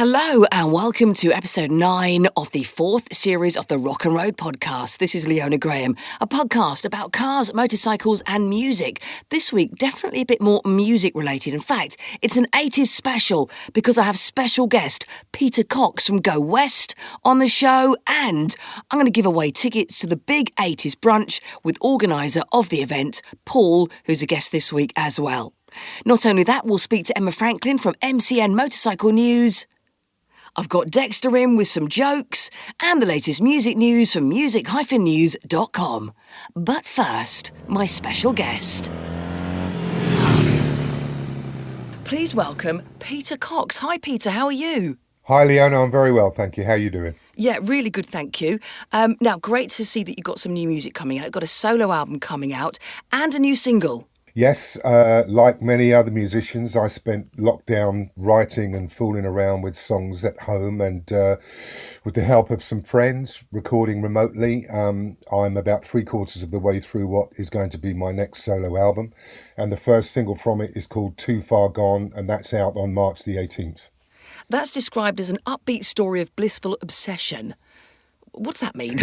Hello and welcome to episode 9 of the 4th series of the Rock and Road podcast. This is Leona Graham, a podcast about cars, motorcycles and music. This week, definitely a bit more music related. In fact, it's an 80s special because I have special guest Peter Cox from Go West on the show, and I'm going to give away tickets to the big 80s brunch with organiser of the event, Paul, who's a guest this week as well. Not only that, we'll speak to Emma Franklin from MCN Motorcycle News. I've got Dexter in with some jokes and the latest music news from music-news.com. But first, my special guest. Please welcome Peter Cox. Hi, Peter. How are you? Hi, Leona. I'm very well, thank you. How are you doing? Yeah, really good, thank you. Now, great to see that you've got some new music coming out. You've got a solo album coming out and a new single. Yes, like many other musicians, I spent lockdown writing and fooling around with songs at home, and with the help of some friends, recording remotely. I'm about 3/4 of the way through what is going to be my next solo album, and the first single from it is called Too Far Gone, and that's out on March the 18th. That's described as an upbeat story of blissful obsession. What's that mean?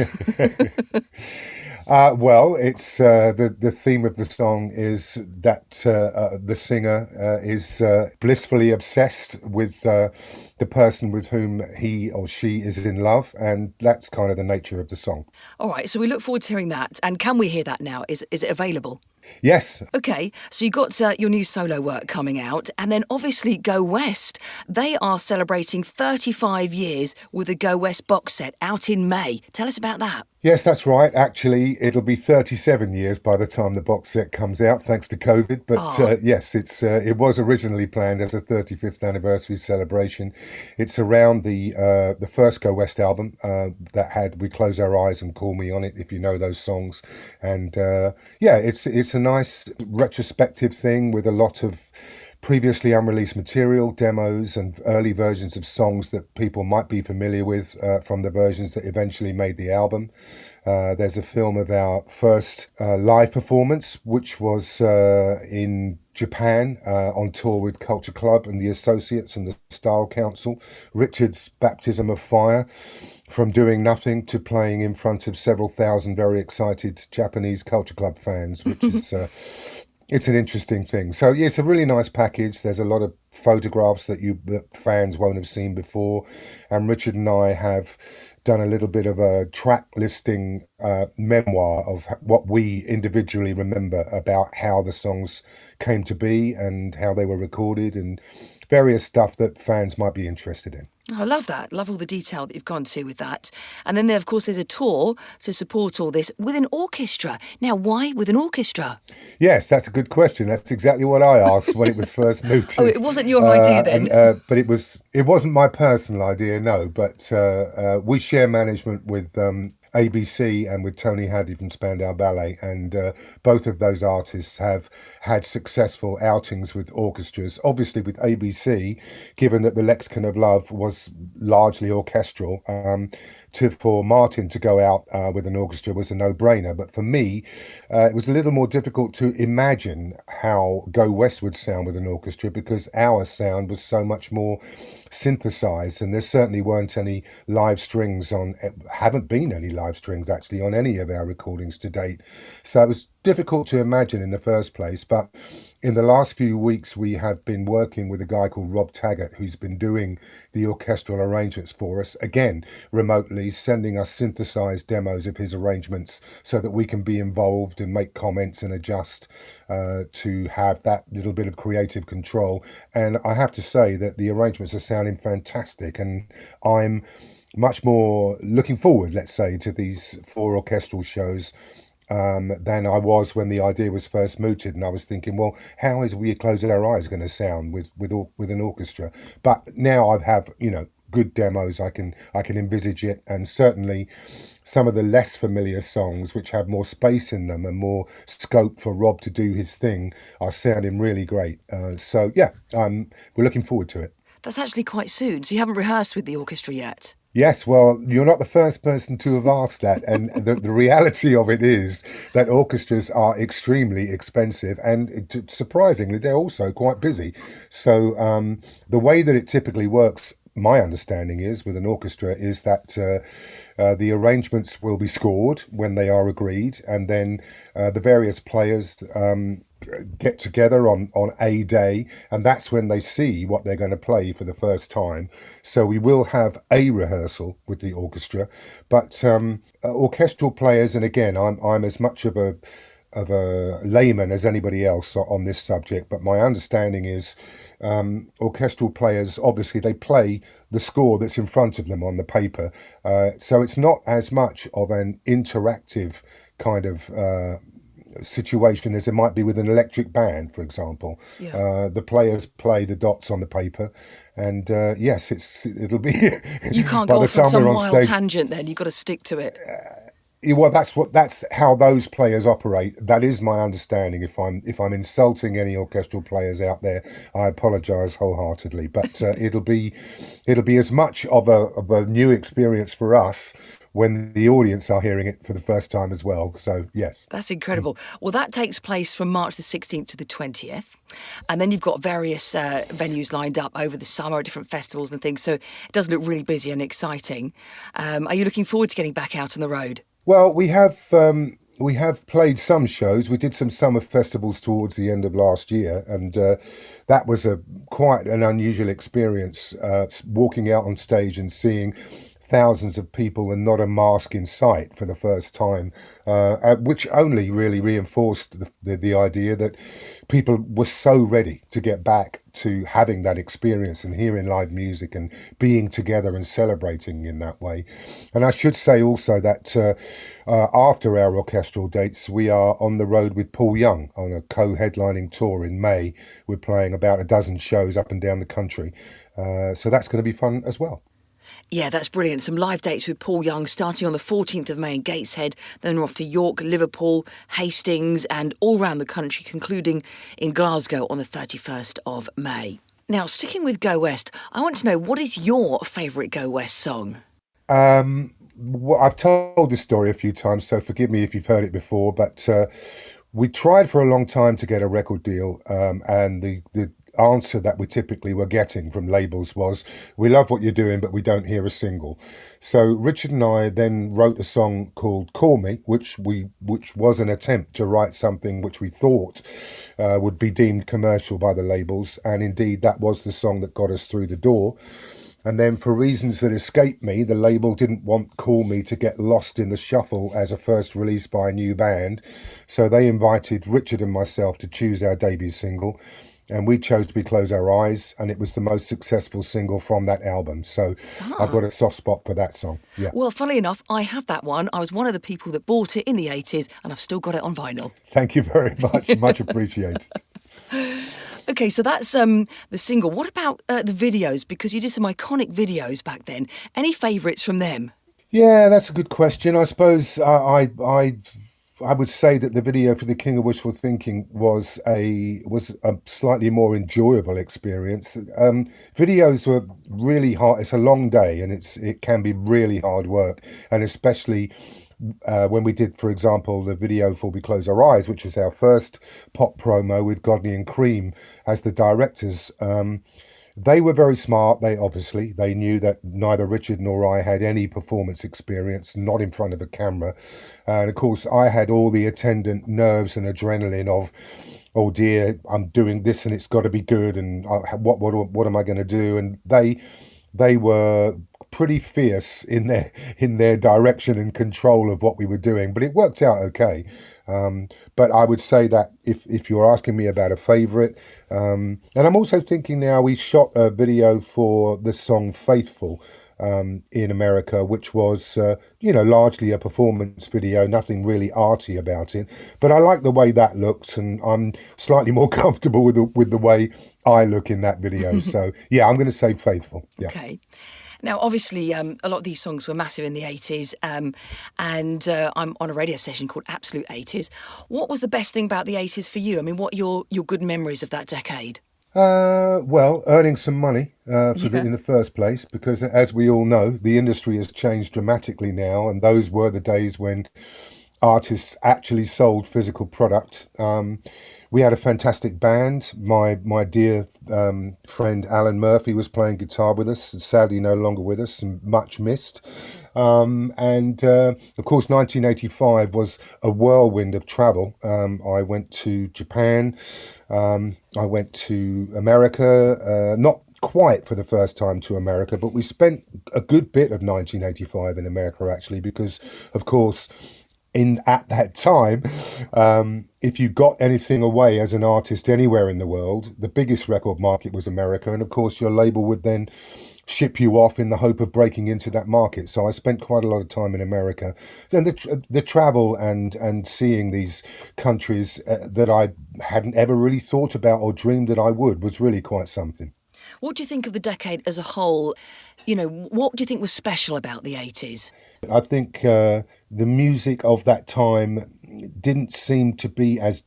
Well, it's the theme of the song is that the singer is blissfully obsessed with the person with whom he or she is in love, and that's kind of the nature of the song. All right, so we look forward to hearing that. And can we hear that now? Is it available? Yes. Okay, so you got your new solo work coming out, and then obviously Go West. They are celebrating 35 years with a Go West box set out in May. Tell us about that. Yes, that's right. Actually, it'll be 37 years by the time the box set comes out, thanks to COVID. But yes, it was originally planned as a 35th anniversary celebration. It's around the first Go West album that had We Close Our Eyes and Call Me On It, if you know those songs. And it's a nice retrospective thing with a lot of previously unreleased material, demos and early versions of songs that people might be familiar with from the versions that eventually made the album. There's a film of our first live performance, which was in Japan on tour with Culture Club and the Associates and the Style Council. Richard's baptism of fire, from doing nothing to playing in front of several thousand very excited Japanese Culture Club fans, which is... It's an interesting thing. So yeah, it's a really nice package. There's a lot of photographs that fans won't have seen before. And Richard and I have done a little bit of a track listing memoir of what we individually remember about how the songs came to be and how they were recorded and various stuff that fans might be interested in. I love that. Love all the detail that you've gone to with that. And then, of course, there's a tour to support all this with an orchestra. Now, why with an orchestra? Yes, that's a good question. That's exactly what I asked when it was first mooted. Oh, it wasn't your idea then? But it wasn't my personal idea, no. But we share management with ABC and with Tony Hadley from Spandau Ballet, and both of those artists have had successful outings with orchestras. Obviously with ABC, given that the Lexicon of Love was largely orchestral, for Martin to go out with an orchestra was a no-brainer. But for me, it was a little more difficult to imagine how Go West would sound with an orchestra, because our sound was so much more synthesized, and there certainly weren't any live strings haven't been any live strings actually on any of our recordings to date. So it was difficult to imagine in the first place. But in the last few weeks, we have been working with a guy called Rob Taggart, who's been doing the orchestral arrangements for us, again, remotely, sending us synthesized demos of his arrangements so that we can be involved and make comments and adjust to have that little bit of creative control. And I have to say that the arrangements are sounding fantastic, and I'm much more looking forward, let's say, to these 4 orchestral shows than I was when the idea was first mooted, and I was thinking, well, how is We Close Our Eyes going to sound with an orchestra? But now I have, good demos. I can envisage it, and certainly some of the less familiar songs, which have more space in them and more scope for Rob to do his thing, are sounding really great. So yeah, we're looking forward to it. That's actually quite soon. So you haven't rehearsed with the orchestra yet? Yes, well, you're not the first person to have asked that. And the reality of it is that orchestras are extremely expensive, and surprisingly, they're also quite busy. So the way that it typically works my understanding is with an orchestra is that the arrangements will be scored when they are agreed, and then the various players get together on a day, and that's when they see what they're going to play for the first time. So we will have a rehearsal with the orchestra, but orchestral players, and again, I'm as much of a layman as anybody else on this subject, but my understanding is orchestral players, obviously they play the score that's in front of them on the paper, so it's not as much of an interactive kind of situation as it might be with an electric band, for example. Yeah. The players play the dots on the paper, and yes, it'll be You can't by go the off on time we're some on wild stage. tangent then. You've got to stick to it. Well, that's how those players operate. That is my understanding. If I'm insulting any orchestral players out there, I apologise wholeheartedly. But it'll be as much of a new experience for us when the audience are hearing it for the first time as well. So yes. That's incredible. Well, that takes place from March the 16th to the 20th. And then you've got various venues lined up over the summer, different festivals and things. So it does look really busy and exciting. Are you looking forward to getting back out on the road? Well, we have played some shows. We did some summer festivals towards the end of last year, and that was a quite an unusual experience. Walking out on stage and seeing thousands of people and not a mask in sight for the first time, which only really reinforced the idea that people were so ready to get back to having that experience and hearing live music and being together and celebrating in that way. And I should say also that after our orchestral dates, we are on the road with Paul Young on a co-headlining tour in May. We're playing about a dozen shows up and down the country. So that's going to be fun as well. Yeah, that's brilliant. Some live dates with Paul Young starting on the 14th of May in Gateshead, then we're off to York, Liverpool, Hastings and all around the country, concluding in Glasgow on the 31st of May. Now, sticking with Go West, I want to know, what is your favourite Go West song? Well, I've told this story a few times, so forgive me if you've heard it before, but we tried for a long time to get a record deal, and the answer that we typically were getting from labels was, we love what you're doing, but we don't hear a single. So Richard and I then wrote a song called Call Me, which was an attempt to write something which we thought would be deemed commercial by the labels, and indeed that was the song that got us through the door. And then, for reasons that escape me, the label didn't want Call Me to get lost in the shuffle as a first release by a new band. So they invited Richard and myself to choose our debut single. And we chose to be Close Our Eyes, and it was the most successful single from that album. So I've got a soft spot for that song. Yeah. Well, funnily enough, I have that one. I was one of the people that bought it in the 80s, and I've still got it on vinyl. Thank you very much. Much appreciated. Okay, so that's the single. What about the videos? Because you did some iconic videos back then. Any favourites from them? Yeah, that's a good question. I suppose I would say that the video for The King of Wishful Thinking was a slightly more enjoyable experience. Videos were really hard. It's a long day, and it can be really hard work, and especially when we did, for example, the video for We Close Our Eyes, which was our first pop promo with Godney and Cream as the directors. They were very smart. They knew that neither Richard nor I had any performance experience, not in front of a camera. And of course, I had all the attendant nerves and adrenaline of, oh dear, I'm doing this and it's got to be good. And what am I going to do? And they were pretty fierce in their direction and control of what we were doing, but it worked out okay. But I would say that if you're asking me about a favorite, and I'm also thinking now, we shot a video for the song Faithful in America, which was largely a performance video, nothing really arty about it, but I like the way that looks, and I'm slightly more comfortable with the way I look in that video. So yeah, I'm going to say Faithful. Yeah. Okay. Now, obviously, a lot of these songs were massive in the 80s, and I'm on a radio station called Absolute 80s. What was the best thing about the 80s for you? I mean, what are your good memories of that decade? Well, earning some money in the first place, because as we all know, the industry has changed dramatically now, and those were the days when artists actually sold physical product. We had a fantastic band. My dear friend Alan Murphy was playing guitar with us, sadly no longer with us and much missed. And of course, 1985 was a whirlwind of travel. I went to Japan, I went to America, not quite for the first time to America, but we spent a good bit of 1985 in America actually, because of course in at that time, if you got anything away as an artist anywhere in the world, the biggest record market was America, and of course your label would then ship you off in the hope of breaking into that market. So I spent quite a lot of time in America, and the travel and seeing these countries that I hadn't ever really thought about or dreamed that I would was really quite something. What do you think of the decade as a whole? You know, what do you think was special about the 80s? I think the music of that time didn't seem to be as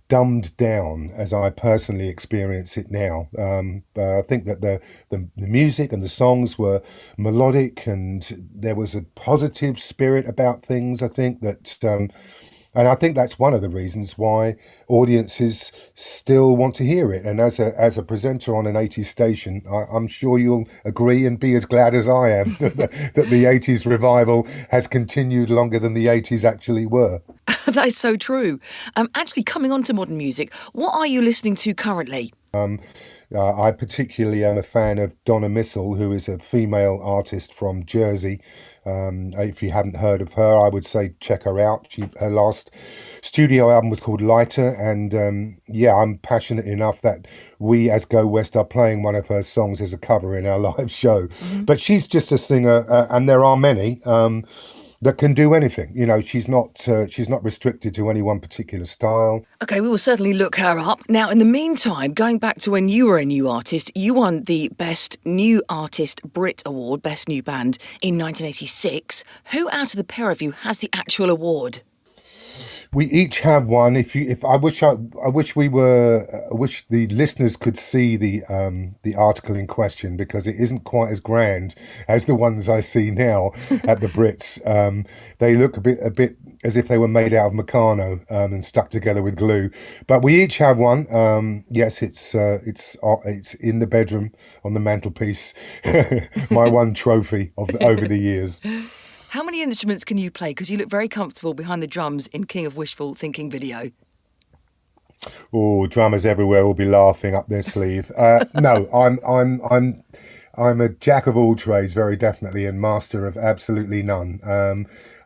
dumbed down as I personally experience it now. I think that the music and the songs were melodic, and there was a positive spirit about things. I think that. And I think that's one of the reasons why audiences still want to hear it. And as a presenter on an 80s station, I'm sure you'll agree and be as glad as I am that the 80s revival has continued longer than the 80s actually were. That is so true. Actually, coming on to modern music, what are you listening to currently? I particularly am a fan of Donna Missel, who is a female artist from Jersey. If you hadn't heard of her, I would say check her out. Her last studio album was called Lighter, and yeah, I'm passionate enough that we as Go West are playing one of her songs as a cover in our live show. Mm-hmm. But she's just a singer, and there are many that can do anything. You know, she's not restricted to any one particular style. Okay, we will certainly look her up. Now, in the meantime, going back to when you were a new artist, you won the Best New Artist Brit Award, Best New Band, in 1986. Who out of the pair of you has the actual award? We each have one. I wish the listeners could see the article in question, because it isn't quite as grand as the ones I see now at the Brits. They look a bit as if they were made out of Meccano and stuck together with glue. But we each have one. Yes, it's in the bedroom on the mantelpiece. My one trophy over the years. How many instruments can you play? Because you look very comfortable behind the drums in King of Wishful Thinking video. Oh, drummers everywhere will be laughing up their sleeve. No, I'm a jack of all trades, very definitely, and master of absolutely none.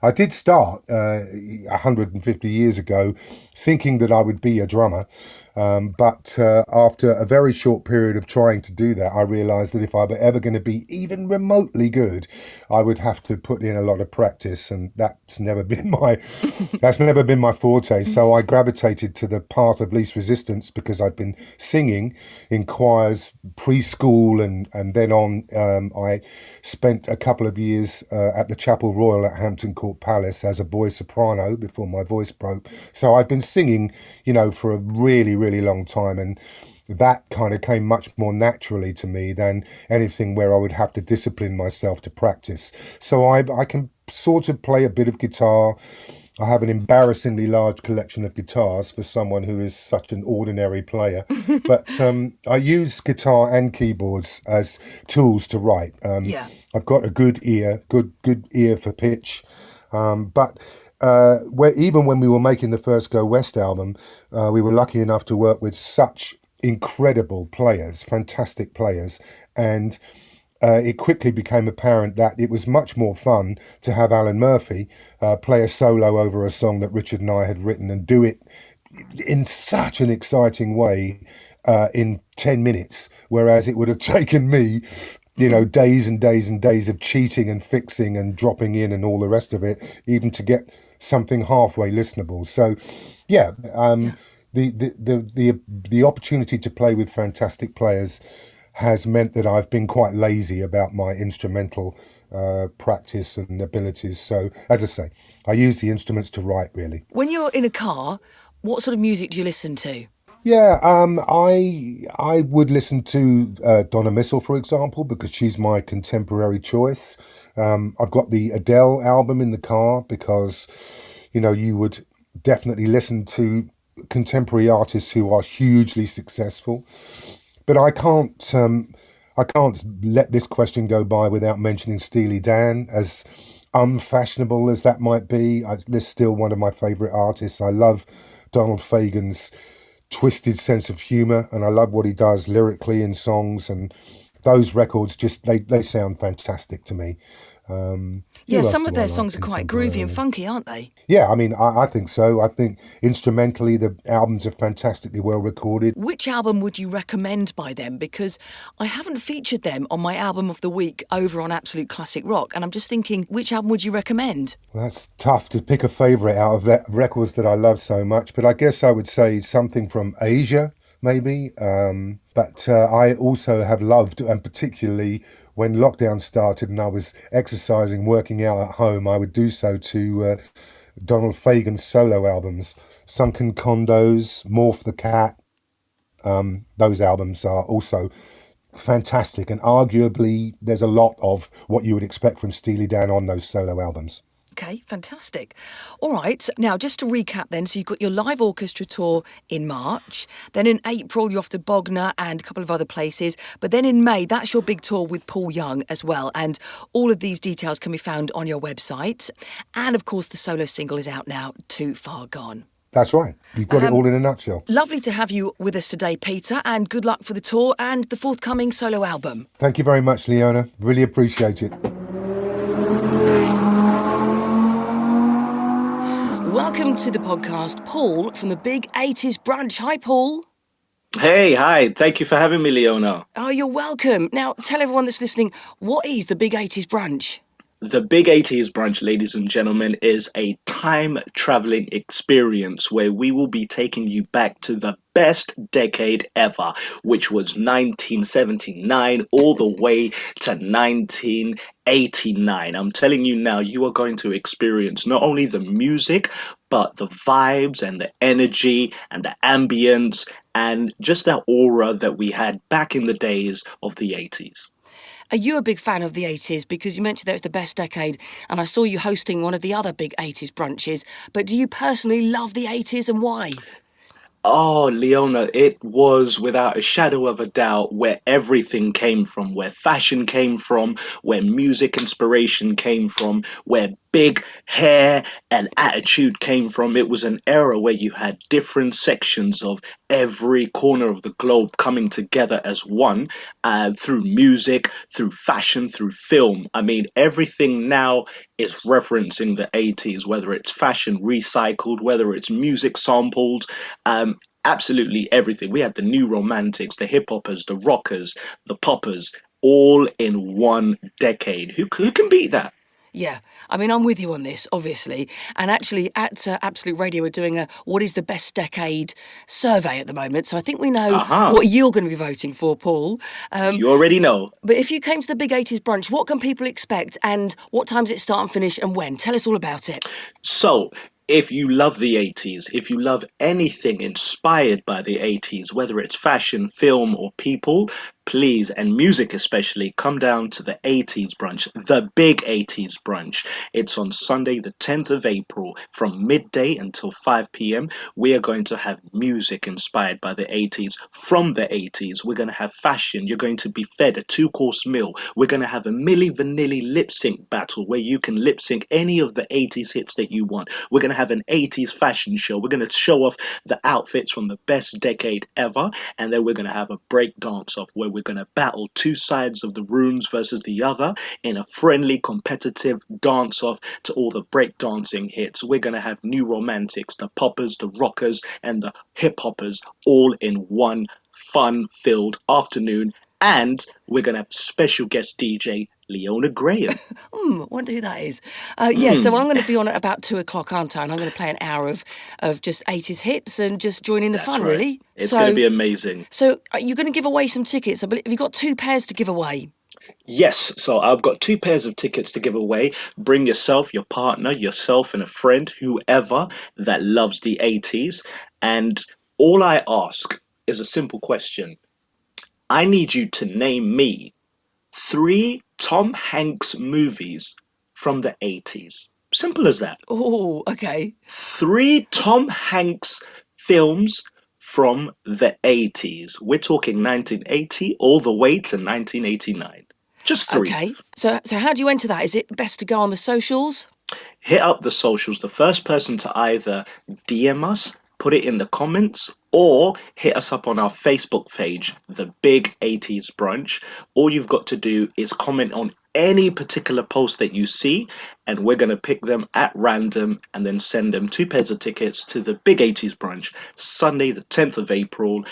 I did start 150 years ago thinking that I would be a drummer. But after a very short period of trying to do that, I realised that if I were ever going to be even remotely good, I would have to put in a lot of practice, and that's never been my forte. So I gravitated to the path of least resistance, because I'd been singing in choirs preschool, and then on. I spent a couple of years at the Chapel Royal at Hampton Court Palace as a boy soprano before my voice broke. So I'd been singing, for a really long time, and that kind of came much more naturally to me than anything where I would have to discipline myself to practice. So I can sort of play a bit of guitar. I have an embarrassingly large collection of guitars for someone who is such an ordinary player. But I use guitar and keyboards as tools to write. Yeah. I've got a good ear for pitch. But even when we were making the first Go West album, we were lucky enough to work with such incredible players, fantastic players, and it quickly became apparent that it was much more fun to have Alan Murphy play a solo over a song that Richard and I had written, and do it in such an exciting way in 10 minutes, whereas it would have taken me days and days and days of cheating and fixing and dropping in and all the rest of it, even to get something halfway listenable. So, the opportunity to play with fantastic players has meant that I've been quite lazy about my instrumental practice and abilities. So, as I say, I use the instruments to write, really. When you're in a car, what sort of music do you listen to? Yeah, I would listen to Donna Missel, for example, because she's my contemporary choice. I've got the Adele album in the car because, you would definitely listen to contemporary artists who are hugely successful. But I can't let this question go by without mentioning Steely Dan. As unfashionable as that might be, they're still one of my favourite artists. I love Donald Fagen's twisted sense of humour, and I love what he does lyrically in songs. And those records just they sound fantastic to me. Yeah, Who else some of do I their like songs are quite groovy and contemporarily? funky, aren't they? Yeah, I mean, I think so. I think instrumentally, the albums are fantastically well recorded. Which album would you recommend by them? Because I haven't featured them on my album of the week over on Absolute Classic Rock, and I'm just thinking, which album would you recommend? Well, that's tough to pick a favourite out of records that I love so much, but I guess I would say something from Asia, maybe. But I also have loved, and particularly when lockdown started and I was exercising, working out at home, I would do so to Donald Fagen's solo albums, Sunken Condos, Morph the Cat. Those albums are also fantastic, and arguably there's a lot of what you would expect from Steely Dan on those solo albums. Okay, fantastic. All right, now just to recap then, so you've got your live orchestra tour in March, then in April you're off to Bognor and a couple of other places, but then in May that's your big tour with Paul Young as well, and all of these details can be found on your website. And of course the solo single is out now, Too Far Gone. That's right. You've got it all in a nutshell. Lovely to have you with us today, Peter, and good luck for the tour and the forthcoming solo album. Thank you very much, Leona. Really appreciate it. Welcome to the podcast, Paul from the Big 80s Brunch. Hi, Paul. Hey, hi. Thank you for having me, Leona. Oh, you're welcome. Now, tell everyone that's listening, what is the Big 80s Brunch? The Big 80s Brunch, ladies and gentlemen, is a time-traveling experience where we will be taking you back to the best decade ever, which was 1979 all the way to 1989. I'm telling you now, you are going to experience not only the music, but the vibes and the energy and the ambience and just that aura that we had back in the days of the 80s. Are you a big fan of the 80s? Because you mentioned that it's the best decade, and I saw you hosting one of the other big 80s brunches. But do you personally love the 80s, and why? Oh, Leona, it was without a shadow of a doubt where everything came from, where fashion came from, where music inspiration came from, where big hair and attitude came from. It was an era where you had different sections of every corner of the globe coming together as one through music, through fashion, through film. I mean, everything now is referencing the 80s, whether it's fashion recycled, whether it's music sampled. Absolutely everything. We had the new romantics, the hip hoppers, the rockers, the poppers, all in one decade. Who can beat that? Yeah, I mean, I'm with you on this, obviously. And actually, at Absolute Radio, we're doing a What is the Best Decade survey at the moment. So I think we know what you're going to be voting for, Paul. You already know. But if you came to the Big 80s Brunch, what can people expect and what times it start and finish and when? Tell us all about it. So, if you love the 80s, if you love anything inspired by the 80s, whether it's fashion, film, or people, please, and music especially, come down to the 80s Brunch, the Big 80s Brunch. It's on Sunday, the 10th of April, from midday until 5 p.m. We are going to have music inspired by the 80s from the 80s. We're going to have fashion. You're going to be fed a 2-course meal. We're going to have a Milli Vanilli lip sync battle where you can lip sync any of the 80s hits that you want. We're going to have an 80s fashion show. We're going to show off the outfits from the best decade ever. And then we're going to have a break dance off where we're going to battle two sides of the rooms versus the other in a friendly, competitive dance off to all the break dancing hits. We're going to have new romantics, the poppers, the rockers, and the hip hoppers all in one fun-filled afternoon. And we're going to have special guest DJ Leona Graham. Wonder who that is. So I'm going to be on at about 2 o'clock, aren't I? And I'm going to play an hour of just 80s hits and just join in the fun, right. really. It's going to be amazing. So you're going to give away some tickets. I believe you've got 2 pairs to give away. Yes, so I've got 2 pairs of tickets to give away. Bring yourself, your partner, yourself, and a friend, whoever that loves the 80s. And all I ask is a simple question. I need you to name me 3 Tom Hanks movies from the 80s. Simple as that. Oh, okay. 3 Tom Hanks films from the 80s. We're talking 1980 all the way to 1989. Just three. Okay. So how do you enter that? Is it best to go on the socials? Hit up the socials. The first person to either DM us, put it in the comments, or hit us up on our Facebook page, The Big 80s Brunch. All you've got to do is comment on any particular post that you see, and we're going to pick them at random and then send them 2 pairs of tickets to the Big 80s Brunch, Sunday the 10th of April,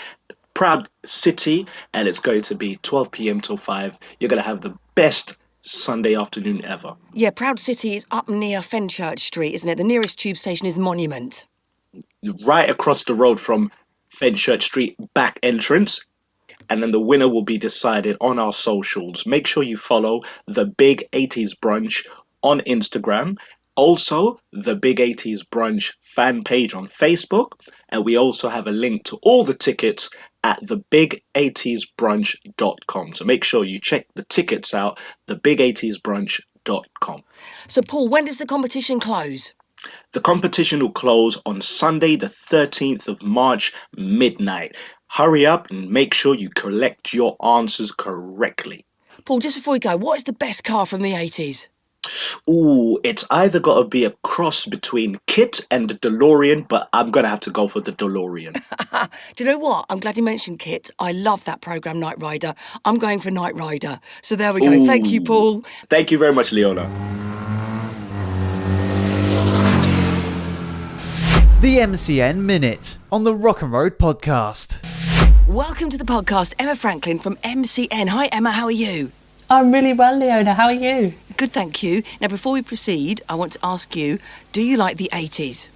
Proud City, and it's going to be 12 p.m. till 5. You're going to have the best Sunday afternoon ever. Yeah, Proud City is up near Fenchurch Street, isn't it? The nearest tube station is Monument. Right across the road from Fenchurch Street back entrance. And then the winner will be decided on our socials. Make sure you follow the Big 80s Brunch on Instagram. Also, the Big 80s Brunch fan page on Facebook. And we also have a link to all the tickets at thebig80sbrunch.com. So make sure you check the tickets out, thebig80sbrunch.com. So, Paul, when does the competition close? The competition will close on Sunday, the 13th of March, midnight. Hurry up and make sure you collect your answers correctly. Paul, just before we go, what is the best car from the 80s? Ooh, it's either got to be a cross between Kit and the DeLorean, but I'm going to have to go for the DeLorean. Do you know what? I'm glad you mentioned Kit. I love that programme, Knight Rider. I'm going for Knight Rider. So there we go. Ooh. Thank you, Paul. Thank you very much, Leona. The MCN Minute on the Rock and Road Podcast. Welcome to the podcast, Emma Franklin from MCN. Hi, Emma. How are you? I'm really well, Leona. How are you? Good, thank you. Now, before we proceed, I want to ask you, do you like the 80s?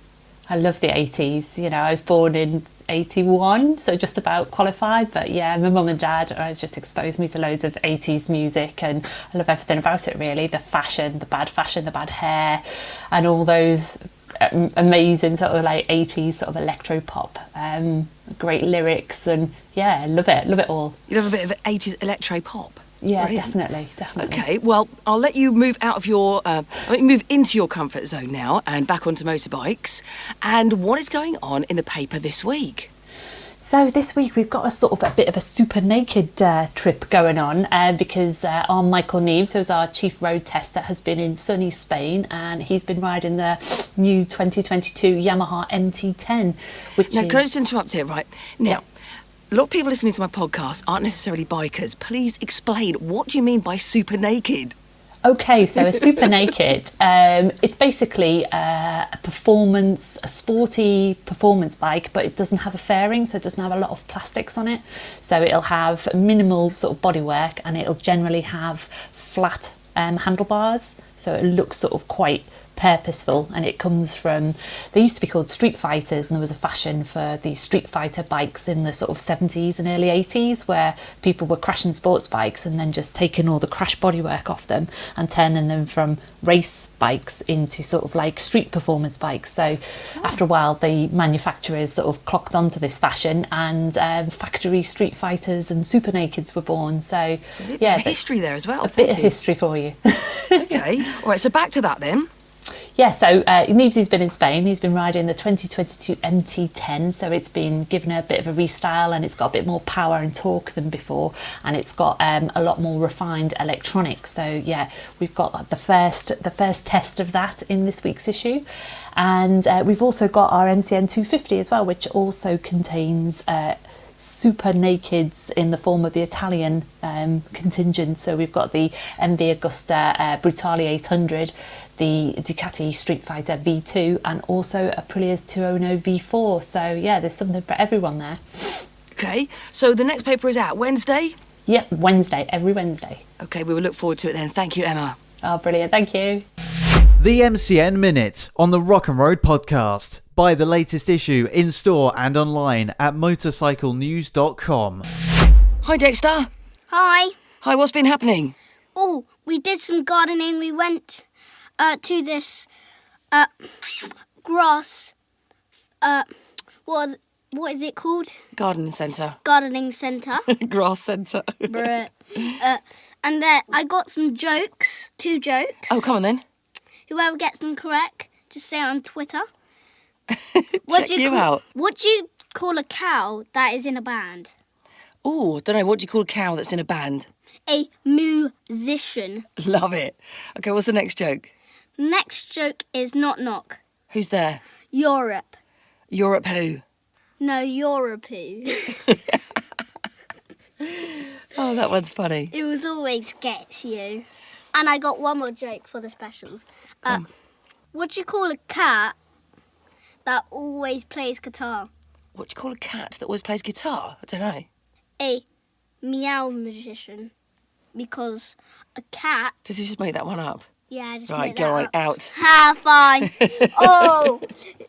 I love the 80s. You know, I was born in 81, so just about qualified. But yeah, my mum and dad just exposed me to loads of 80s music, and I love everything about it, really. The fashion, the bad hair, and all those amazing sort of like 80s sort of electro pop. Great lyrics, and yeah, I love it all. You love a bit of 80s electro pop? Yeah, Brilliant. definitely. Okay, well, I'll let you move out of your, move into your comfort zone now and back onto motorbikes. And what is going on in the paper this week? So this week we've got a bit of a super naked trip going on because our Michael Neves, who's our chief road tester, has been in sunny Spain, and he's been riding the new 2022 Yamaha MT10. Can I just interrupt here, right? Now, a lot of people listening to my podcast aren't necessarily bikers. Please explain, what do you mean by super naked? Okay, so a super naked, it's basically a sporty performance bike, but it doesn't have a fairing, so it doesn't have a lot of plastics on it. So it'll have minimal sort of bodywork, and it'll generally have flat handlebars, so it looks sort of quite purposeful. And it comes from, they used to be called Street Fighters, and there was a fashion for the Street Fighter bikes in the sort of 70s and early 80s, where people were crashing sports bikes and then just taking all the crash bodywork off them and turning them from race bikes into sort of like street performance bikes. So after a while, the manufacturers sort of clocked onto this fashion, and factory Street Fighters and super nakeds were born. So yeah, history there as well. A bit of history for you. Okay, all right, so back to that then. Yeah, so Nevesy's been in Spain. He's been riding the 2022 MT10, so it's been given a bit of a restyle, and it's got a bit more power and torque than before, and it's got a lot more refined electronics. So yeah, we've got like the first test of that in this week's issue, and we've also got our MCN 250 as well, which also contains super nakeds in the form of the Italian contingent. So we've got the MV Agusta Brutale 800, the Ducati Street Fighter V2, and also Aprilia's 209 V4. So yeah, there's something for everyone there. Okay, so the next paper is out Wednesday? Yep, Wednesday, every Wednesday. Okay, we will look forward to it then. Thank you, Emma. Oh, brilliant, thank you. The MCN Minute on the Rock and Road Podcast. Buy the latest issue in store and online at motorcyclenews.com. Hi, Dexter. Hi. Hi, what's been happening? Oh, we did some gardening. We went to this grass. What is it called? Garden centre. Gardening centre. Grass centre. And there, I got some jokes. 2 jokes. Oh, come on then. Whoever gets them correct, just say it on Twitter. What Check you out. What do you call a cow that is in a band? Oh, don't know. What do you call a cow that's in a band? A musician. Love it. Okay, what's the next joke? Next joke is knock knock. Who's there? Europe. Europe who? No, Europe. Oh, that one's funny. It was always gets you. And I got one more joke for the specials. What do you call a cat that always plays guitar? What do you call a cat that always plays guitar? I don't know. A meow magician. Because a cat... Did you just make that one up? Yeah, I just Right, made go that on, up. out. Ha, fine. Oh,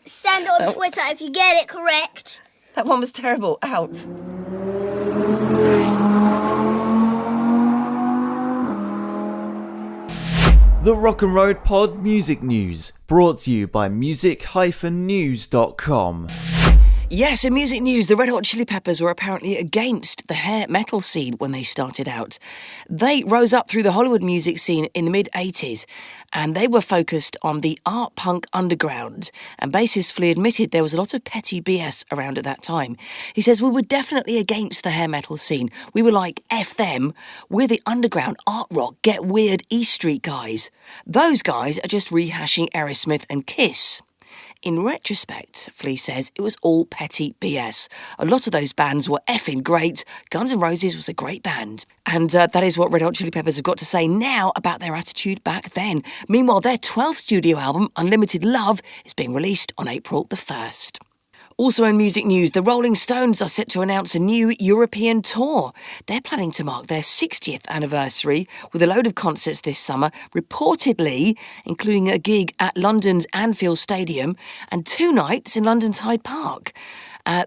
send it on Twitter if you get it correct. That one was terrible. Out. The Rock and Road Pod Music News, brought to you by music-news.com. Yes, in music news, the Red Hot Chili Peppers were apparently against the hair metal scene when they started out. They rose up through the Hollywood music scene in the mid-80s, and they were focused on the art punk underground. And bassist Flea admitted there was a lot of petty BS around at that time. He says, we were definitely against the hair metal scene. We were like, F them, we're the underground art rock, get weird E Street guys. Those guys are just rehashing Aerosmith and Kiss. In retrospect, Flea says it was all petty BS. A lot of those bands were effing great. Guns N' Roses was a great band. And that is what Red Hot Chili Peppers have got to say now about their attitude back then. Meanwhile, their 12th studio album, Unlimited Love, is being released on April the 1st. Also in music news, the Rolling Stones are set to announce a new European tour. They're planning to mark their 60th anniversary with a load of concerts this summer, reportedly including a gig at London's Anfield Stadium and 2 nights in London's Hyde Park.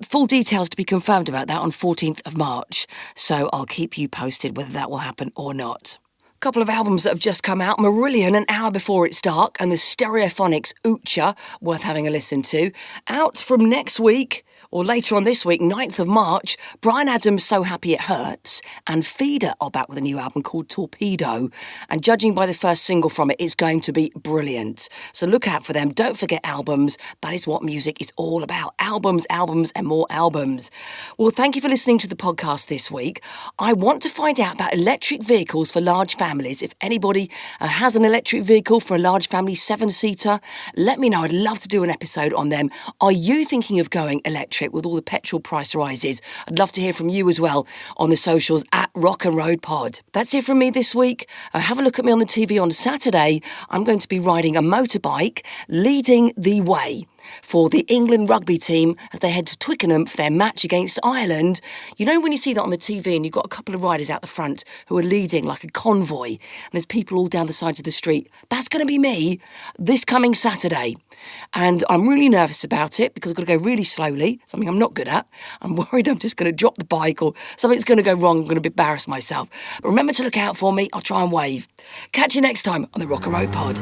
Full details to be confirmed about that on 14th of March, so I'll keep you posted whether that will happen or not. Couple of albums that have just come out. Marillion, An Hour Before It's Dark, and the Stereophonics Ucha, worth having a listen to. Out from next week, or later on this week, 9th of March, Bryan Adams' So Happy It Hurts, and Feeder are back with a new album called Torpedo. And judging by the first single from it, it's going to be brilliant. So look out for them. Don't forget albums. That is what music is all about. Albums, albums, and more albums. Well, thank you for listening to the podcast this week. I want to find out about electric vehicles for large families. If anybody has an electric vehicle for a large family 7-seater, let me know. I'd love to do an episode on them. Are you thinking of going electric with all the petrol price rises? I'd love to hear from you as well on the socials at Rock and Road Pod. That's it from me this week. Have a look at me on the TV on Saturday. I'm going to be riding a motorbike, leading the way for the England rugby team as they head to Twickenham for their match against Ireland. You know when you see that on the TV and you've got a couple of riders out the front who are leading like a convoy and there's people all down the sides of the street? That's going to be me this coming Saturday. And I'm really nervous about it because I've got to go really slowly, something I'm not good at. I'm worried I'm just going to drop the bike or something's going to go wrong. I'm going to embarrass myself. But remember to look out for me. I'll try and wave. Catch you next time on the Rock and Road Pod.